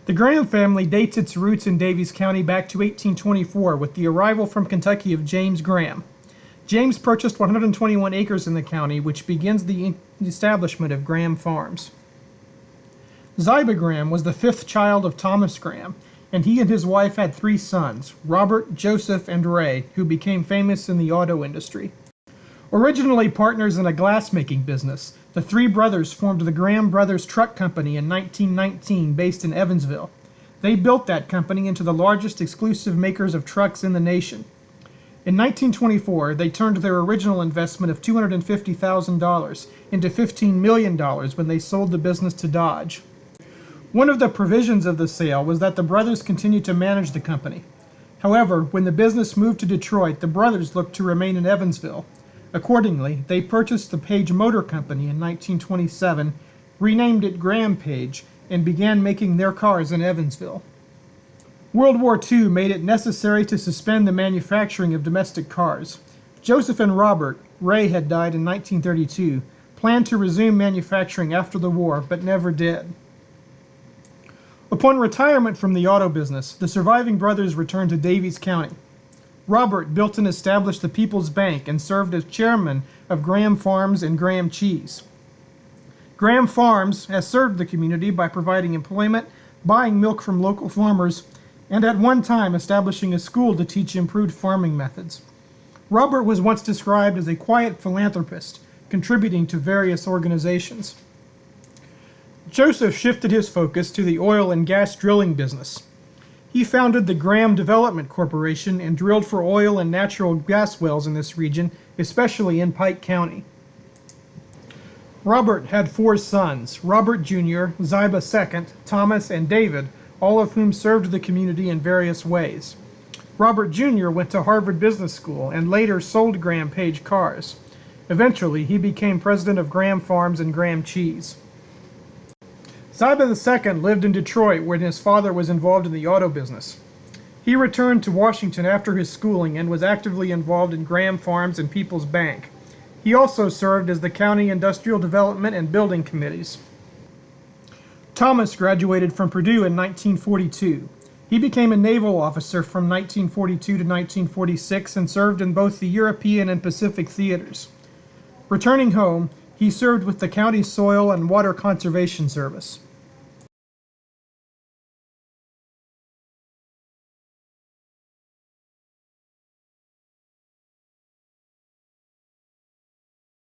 The Graham family dates its roots in Daviess County back to 1824 with the arrival from Kentucky of James Graham. James purchased 121 acres in the county, which begins the establishment of Graham Farms. Ziba Graham was the fifth child of Thomas Graham, and he and his wife had three sons, Robert, Joseph, and Ray, who became famous in the auto industry. Originally partners in a glassmaking business, the three brothers formed the Graham Brothers Truck Company in 1919 based in Evansville. They built that company into the largest exclusive makers of trucks in the nation. In 1924, they turned their original investment of $250,000 into $15 million when they sold the business to Dodge. One of the provisions of the sale was that the brothers continued to manage the company. However, when the business moved to Detroit, the brothers looked to remain in Evansville. Accordingly, they purchased the Page Motor Company in 1927, renamed it Graham Page, and began making their cars in Evansville. World War II made it necessary to suspend the manufacturing of domestic cars. Joseph and Robert, Ray had died in 1932, planned to resume manufacturing after the war, but never did. Upon retirement from the auto business, the surviving brothers returned to Daviess County. Robert built and established the People's Bank and served as chairman of Graham Farms and Graham Cheese. Graham Farms has served the community by providing employment, buying milk from local farmers, and at one time establishing a school to teach improved farming methods. Robert was once described as a quiet philanthropist, contributing to various organizations. Joseph shifted his focus to the oil and gas drilling business. He founded the Graham Development Corporation and drilled for oil and natural gas wells in this region, especially in Pike County. Robert had four sons, Robert Jr., Ziba II, Thomas, and David, all of whom served the community in various ways. Robert Jr. went to Harvard Business School and later sold Graham Page cars. Eventually, he became president of Graham Farms and Graham Cheese. Ziba II lived in Detroit when his father was involved in the auto business. He returned to Washington after his schooling and was actively involved in Graham Farms and People's Bank. He also served as the county industrial development and building committees. Thomas graduated from Purdue in 1942. He became a naval officer from 1942 to 1946 and served in both the European and Pacific theaters. Returning home, he served with the county Soil and Water Conservation Service.